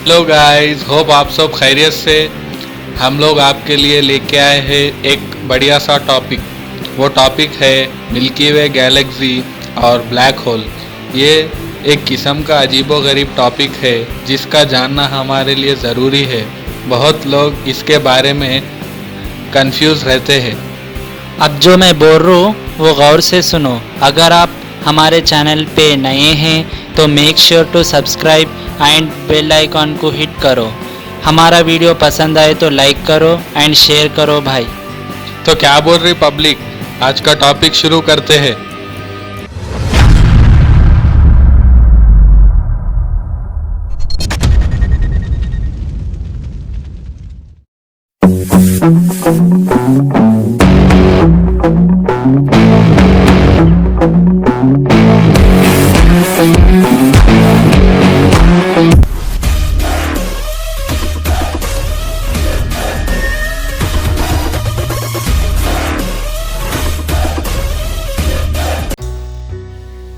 Hello guys, hope आप सब खैरियत से। हम लोग आपके लिए लेके आए हैं एक बढ़िया सा टॉपिक। वो टॉपिक है मिल्की वे गैलेक्सी और ब्लैक होल। ये एक किस्म का अजीबोगरीब टॉपिक है जिसका जानना हमारे लिए ज़रूरी है। बहुत लोग इसके बारे में कंफ्यूज रहते हैं। अब जो मैं बोल रहा हूँ वो गौर से सुनो। अगर आप हमारे चैनल पे नए हैं तो make sure to subscribe and bell icon को हिट करो। हमारा वीडियो पसंद आए तो लाइक करो एंड शेयर करो भाई। तो क्या बोल रही पब्लिक, आज का टॉपिक शुरू करते हैं।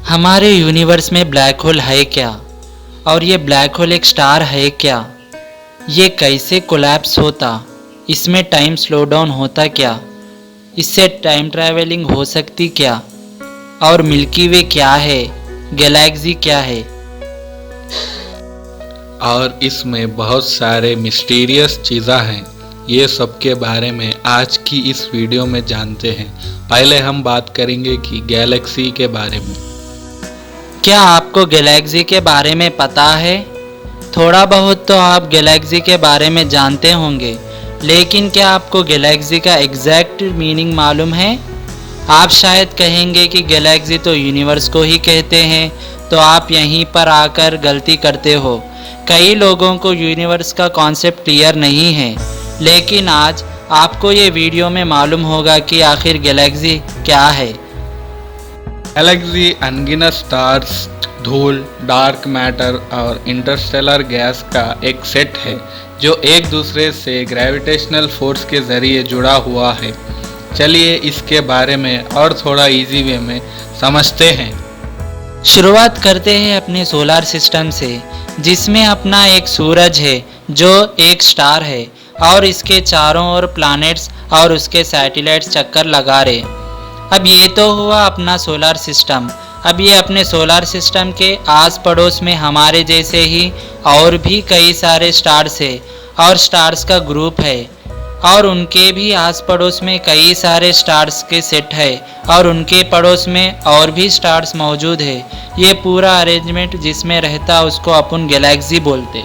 हमारे यूनिवर्स में ब्लैक होल है क्या, और ये ब्लैक होल एक स्टार है क्या? ये कैसे कोलैप्स होता? इसमें टाइम स्लो डाउन होता क्या? इससे टाइम ट्रैवलिंग हो सकती क्या? और मिल्की वे क्या है, गैलेक्सी क्या है? और इसमें बहुत सारे मिस्टीरियस चीज़ें हैं। ये सब के बारे में आज की इस वीडियो में जानते हैं। पहले हम बात करेंगे कि गैलेक्सी के बारे में। क्या आपको गैलेक्सी के बारे में पता है? थोड़ा बहुत तो आप गैलेक्सी के बारे में जानते होंगे, लेकिन क्या आपको गैलेक्सी का एग्जैक्ट मीनिंग मालूम है? आप शायद कहेंगे कि गैलेक्सी तो यूनिवर्स को ही कहते हैं, तो आप यहीं पर आकर गलती करते हो। कई लोगों को यूनिवर्स का कॉन्सेप्ट क्लियर नहीं है, लेकिन आज आपको ये वीडियो में मालूम होगा कि आखिर गैलेक्सी क्या है। गैलेक्सी अनगिनत स्टार्स, धूल, डार्क मैटर और इंटरस्टेलर गैस का एक सेट है जो एक दूसरे से ग्रेविटेशनल फोर्स के ज़रिए जुड़ा हुआ है। चलिए इसके बारे में और थोड़ा इजी वे में समझते हैं। शुरुआत करते हैं अपने सोलर सिस्टम से, जिसमें अपना एक सूरज है जो एक स्टार है और इसके चारों ओर प्लैनेट्स और उसके सैटेलाइट्स चक्कर लगा रहे। अब ये तो हुआ अपना सोलर सिस्टम। अब ये अपने सोलर सिस्टम के आस पड़ोस में हमारे जैसे ही और भी कई सारे स्टार्स है और स्टार्स का ग्रुप है, और उनके भी आस पड़ोस में कई सारे स्टार्स के सेट है और उनके पड़ोस में और भी स्टार्स मौजूद है। ये पूरा अरेंजमेंट जिसमें रहता उसको अपन गैलेक्सी बोलते।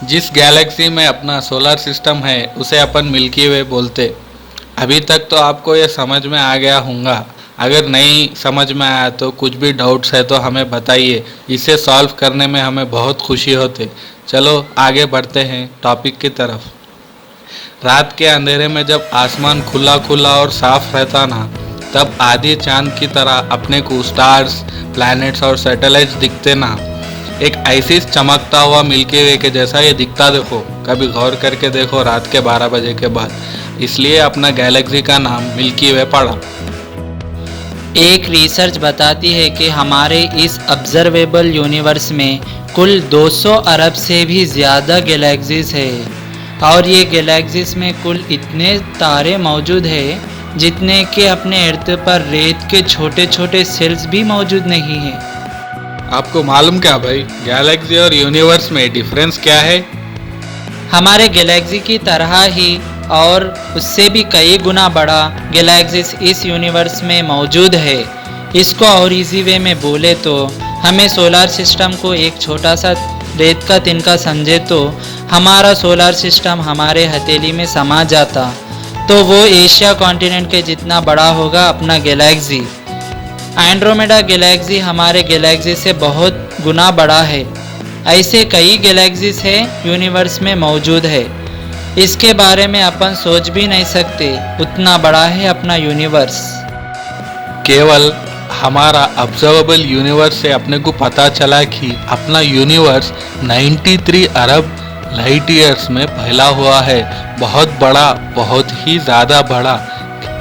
जिस गैलेक्सी में अपना सोलर सिस्टम है उसे अपन मिल्की वे बोलते। अभी तक तो आपको ये समझ में आ गया होगा। अगर नहीं समझ में आया तो कुछ भी डाउट्स है तो हमें बताइए, इसे सॉल्व करने में हमें बहुत खुशी होती। चलो आगे बढ़ते हैं टॉपिक की तरफ। रात के अंधेरे में जब आसमान खुला खुला और साफ रहता ना, तब आधी चांद की तरह अपने को स्टार्स, प्लैनेट्स और सैटेलाइट्स दिखते ना। एक ऐसी चमकता हुआ मिल्की वे के जैसा ये दिखता। देखो, कभी गौर करके देखो रात के 12 बजे के बाद। इसलिए अपना गैलेक्सी का नाम मिल्की वे पड़ा। एक रिसर्च बताती है कि हमारे इस ऑब्जर्वेबल यूनिवर्स में कुल 200 अरब से भी ज़्यादा गैलेक्सीज है, और ये गैलेक्सीज में कुल इतने तारे मौजूद है जितने कि अपने अर्थ पर रेत के छोटे छोटे सेल्स भी मौजूद नहीं हैं। आपको मालूम क्या भाई, गैलेक्सी और यूनिवर्स में डिफरेंस क्या है? हमारे गैलेक्सी की तरह ही और उससे भी कई गुना बड़ा गैलेक्सीज इस यूनिवर्स में मौजूद है। इसको और इजी वे में बोले तो हमें सोलर सिस्टम को एक छोटा सा रेत का तिनका समझे तो हमारा सोलर सिस्टम हमारे हथेली में समा जाता, तो वो एशिया कॉन्टिनेंट के जितना बड़ा होगा अपना गैलेक्सी। एंड्रोमेडा गैलेक्सी हमारे गैलेक्सी से बहुत गुना बड़ा है। ऐसे कई गैलेक्सीज है यूनिवर्स में मौजूद है। इसके बारे में अपन सोच भी नहीं सकते, उतना बड़ा है अपना यूनिवर्स। केवल हमारा ऑब्जर्वेबल यूनिवर्स से अपने को पता चला कि अपना यूनिवर्स 93 अरब लाइट ईयर्स में फैला हुआ है। बहुत बड़ा, बहुत ही ज़्यादा बड़ा।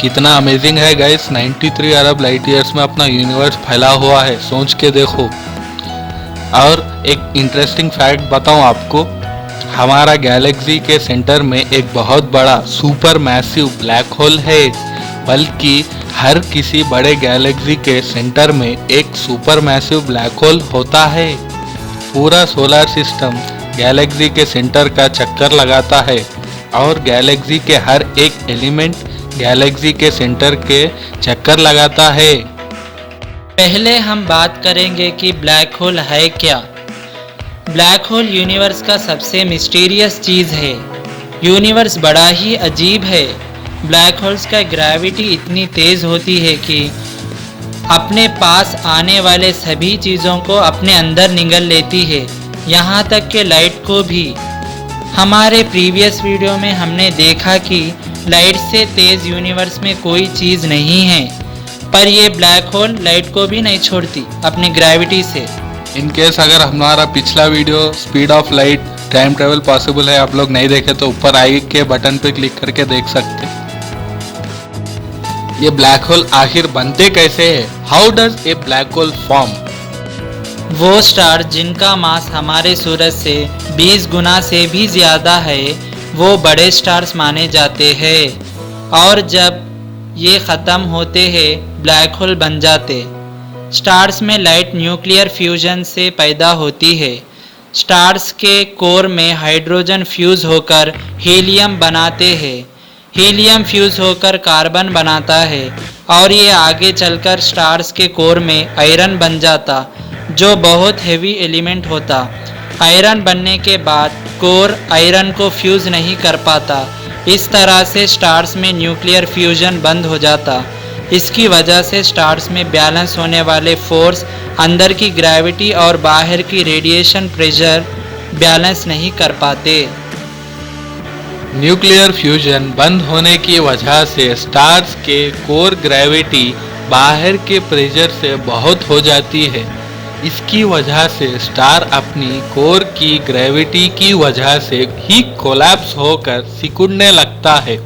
कितना अमेजिंग है गाइस, 93 अरब लाइट ईयर्स में अपना यूनिवर्स फैला हुआ है। सोच के देखो। और एक इंटरेस्टिंग फैक्ट बताऊं आपको, हमारा गैलेक्सी के सेंटर में एक बहुत बड़ा सुपर मैसिव ब्लैक होल है। बल्कि हर किसी बड़े गैलेक्सी के सेंटर में एक सुपर मैसिव ब्लैक होल होता है। पूरा सोलर सिस्टम गैलेक्सी के सेंटर का चक्कर लगाता है और गैलेक्सी के हर एक एलिमेंट गैलेक्सी के सेंटर के चक्कर लगाता है। पहले हम बात करेंगे कि ब्लैक होल है क्या। ब्लैक होल यूनिवर्स का सबसे मिस्टीरियस चीज़ है। यूनिवर्स बड़ा ही अजीब है। ब्लैक होल्स का ग्रेविटी इतनी तेज़ होती है कि अपने पास आने वाले सभी चीज़ों को अपने अंदर निगल लेती है, यहाँ तक कि लाइट को भी। हमारे प्रीवियस वीडियो में हमने देखा कि लाइट से तेज़ यूनिवर्स में कोई चीज़ नहीं है, पर ये ब्लैक होल लाइट को भी नहीं छोड़ती अपनी ग्रेविटी से। इन केस अगर हमारा पिछला video speed of light time travel possible है आप लोग नहीं देखे तो ऊपर आई के बटन पे क्लिक करके देख सकते। ये ब्लैक होल आखिर बनते कैसे हैं? How does a black hole form? वो स्टार जिनका मास हमारे सूरज से 20 गुना से भी ज़्यादा है वो बड़े स्टार्स माने जाते हैं, और जब ये ख़त्म होते हैं ब्लैक होल बन जाते। स्टार्स में लाइट न्यूक्लियर फ्यूजन से पैदा होती है। स्टार्स के कोर में हाइड्रोजन फ्यूज़ होकर हीलियम बनाते हैं। हीलियम फ्यूज़ होकर कार्बन बनाता है और ये आगे चलकर स्टार्स के कोर में आयरन बन जाता, जो बहुत हेवी एलिमेंट होता। आयरन बनने के बाद कोर आयरन को फ्यूज़ नहीं कर पाता। इस तरह से स्टार्स में न्यूक्लियर फ्यूजन बंद हो जाता। इसकी वजह से स्टार्स में बैलेंस होने वाले फोर्स, अंदर की ग्रेविटी और बाहर की रेडिएशन प्रेशर बैलेंस नहीं कर पाते। न्यूक्लियर फ्यूजन बंद होने की वजह से स्टार्स के कोर ग्रेविटी बाहर के प्रेशर से बहुत हो जाती है। इसकी वजह से स्टार अपनी कोर की ग्रेविटी की वजह से ही कोलैप्स होकर सिकुड़ने लगता है,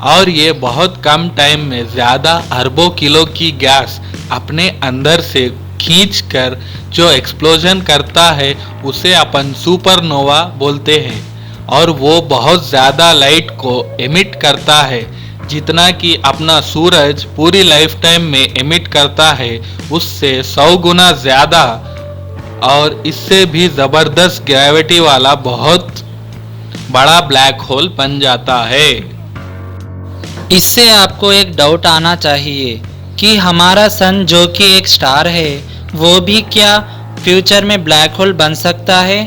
और ये बहुत कम टाइम में ज़्यादा अरबों किलो की गैस अपने अंदर से खींचकर जो एक्सप्लोजन करता है उसे अपन सुपरनोवा बोलते हैं। और वो बहुत ज़्यादा लाइट को एमिट करता है, जितना कि अपना सूरज पूरी लाइफ टाइम में एमिट करता है उससे 100 गुना ज़्यादा, और इससे भी ज़बरदस्त ग्रेविटी वाला बहुत बड़ा ब्लैक होल बन जाता है। इससे आपको एक डाउट आना चाहिए कि हमारा सन जो कि एक स्टार है वो भी क्या फ्यूचर में ब्लैक होल बन सकता है?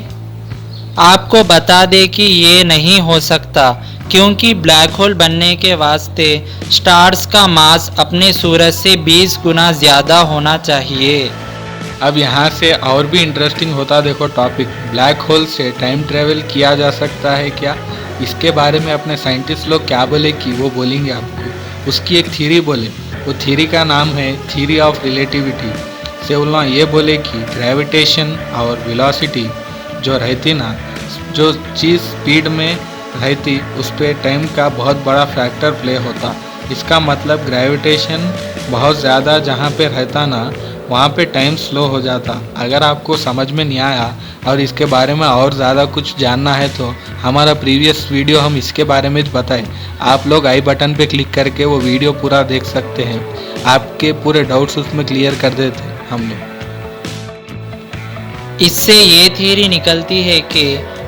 आपको बता दें कि ये नहीं हो सकता, क्योंकि ब्लैक होल बनने के वास्ते स्टार्स का मास अपने सूरज से 20 गुना ज़्यादा होना चाहिए। अब यहाँ से और भी इंटरेस्टिंग होता देखो टॉपिक, ब्लैक होल से टाइम ट्रेवल किया जा सकता है क्या? इसके बारे में अपने साइंटिस्ट लोग क्या बोले कि वो बोलेंगे आपको। उसकी एक थ्योरी बोले, वो थ्योरी का नाम है थ्योरी ऑफ रिलेटिविटी। से उन्होंने ये बोले कि ग्रेविटेशन और वेलोसिटी जो रहती ना, जो चीज़ स्पीड में रहती उस पर टाइम का बहुत बड़ा फैक्टर प्ले होता। इसका मतलब ग्रेविटेशन बहुत ज़्यादा जहाँ पे रहता ना वहाँ पे टाइम स्लो हो जाता। अगर आपको समझ में नहीं आया और इसके बारे में और ज़्यादा कुछ जानना है तो हमारा प्रीवियस वीडियो हम इसके बारे में बताएं। आप लोग आई बटन पे क्लिक करके वो वीडियो पूरा देख सकते हैं। आपके पूरे डाउट्स उसमें क्लियर कर देते हमने। इससे ये थ्योरी निकलती है कि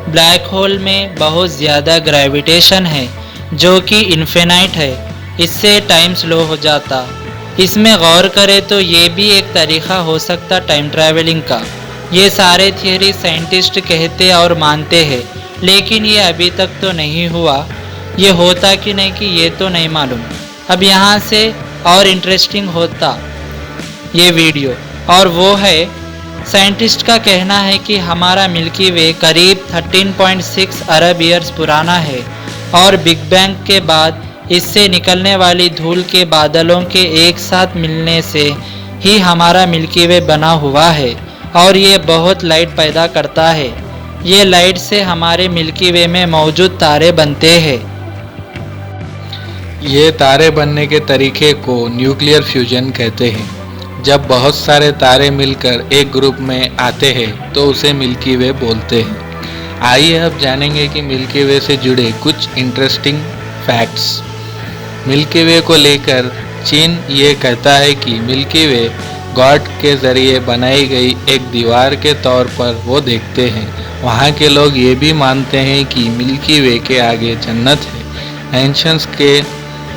ब्लैक होल में बहुत ज़्यादा ग्रेविटेशन है जो कि इन्फिनाइट है। इससे टाइम स्लो हो जाता। इसमें गौर करें तो ये भी एक तरीक़ा हो सकता टाइम ट्रैवलिंग का। ये सारे थियरी साइंटिस्ट कहते और मानते हैं, लेकिन ये अभी तक तो नहीं हुआ। ये होता कि नहीं कि ये तो नहीं मालूम। अब यहाँ से और इंटरेस्टिंग होता ये वीडियो, और वो है साइंटिस्ट का कहना है कि हमारा मिल्की वे करीब 13.6 अरब ईयर्स पुराना है, और बिग बैंग के बाद इससे निकलने वाली धूल के बादलों के एक साथ मिलने से ही हमारा मिल्की वे बना हुआ है, और ये बहुत लाइट पैदा करता है। ये लाइट से हमारे मिल्की वे में मौजूद तारे बनते हैं। ये तारे बनने के तरीके को न्यूक्लियर फ्यूजन कहते हैं। जब बहुत सारे तारे मिलकर एक ग्रुप में आते हैं तो उसे मिल्की वे बोलते हैं। आइए अब जानेंगे कि मिल्की वे से जुड़े कुछ इंटरेस्टिंग फैक्ट्स। मिल्की वे को लेकर चीन ये कहता है कि मिल्की वे गॉड के ज़रिए बनाई गई एक दीवार के तौर पर वो देखते हैं। वहाँ के लोग ये भी मानते हैं कि मिल्की वे के आगे जन्नत है। एंशियंस के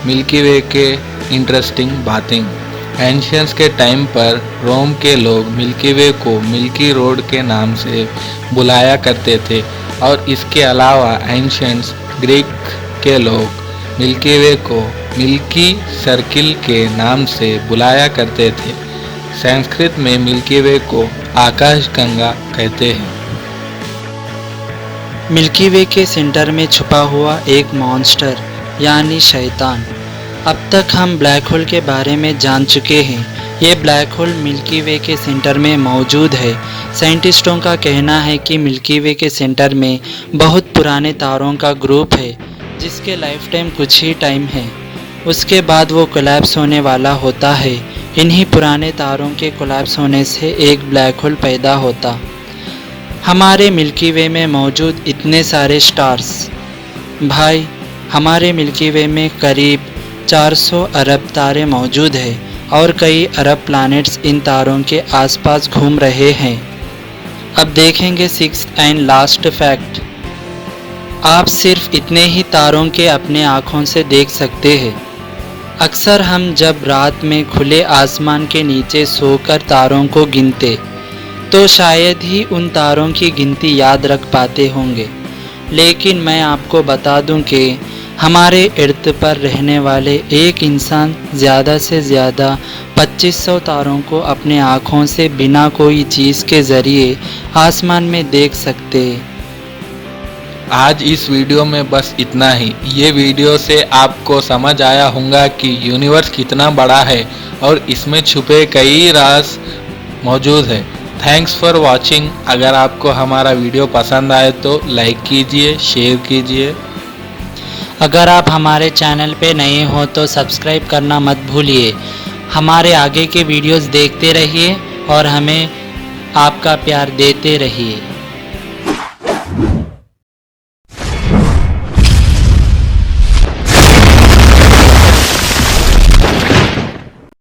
मिल्की वे के इंटरेस्टिंग बातें। एंशियंस के टाइम पर रोम के लोग मिल्की वे को मिल्की रोड के नाम से बुलाया करते थे और इसके अलावा एंशियंस ग्रीक के लोग मिल्की वे को मिल्की सर्किल के नाम से बुलाया करते थे। संस्कृत में मिल्की वे को आकाश गंगा कहते हैं। मिल्की वे के सेंटर में छुपा हुआ एक मॉन्स्टर यानी शैतान। अब तक हम ब्लैक होल के बारे में जान चुके हैं। ये ब्लैक होल मिल्की वे के सेंटर में मौजूद है। साइंटिस्टों का कहना है कि मिल्की वे के सेंटर में बहुत पुराने तारों का ग्रुप है जिसके लाइफ टाइम कुछ ही टाइम है, उसके बाद वो कोलैप्स होने वाला होता है। इन्हीं पुराने तारों के कोलैप्स होने से एक ब्लैक होल पैदा होता। हमारे मिल्की वे में मौजूद इतने सारे स्टार्स, भाई हमारे मिल्की वे में करीब 400 अरब तारे मौजूद हैं और कई अरब प्लैनेट्स इन तारों के आसपास घूम रहे हैं। अब देखेंगे सिक्स्थ एंड लास्ट फैक्ट। आप सिर्फ इतने ही तारों के अपने आँखों से देख सकते हैं। अक्सर हम जब रात में खुले आसमान के नीचे सोकर तारों को गिनते तो शायद ही उन तारों की गिनती याद रख पाते होंगे, लेकिन मैं आपको बता दूं कि हमारे इर्द पर रहने वाले एक इंसान ज़्यादा से ज़्यादा 2500 तारों को अपने आँखों से बिना कोई चीज़ के ज़रिए आसमान में देख सकते हैं। आज इस वीडियो में बस इतना ही। ये वीडियो से आपको समझ आया होगा कि यूनिवर्स कितना बड़ा है और इसमें छुपे कई राज मौजूद है। Thanks for watching. अगर आपको हमारा वीडियो पसंद आए तो लाइक कीजिए, शेयर कीजिए। अगर आप हमारे चैनल पे नए हो तो सब्सक्राइब करना मत भूलिए। हमारे आगे के वीडियोस देखते रहिए और हमें आपका प्यार देते रहिए।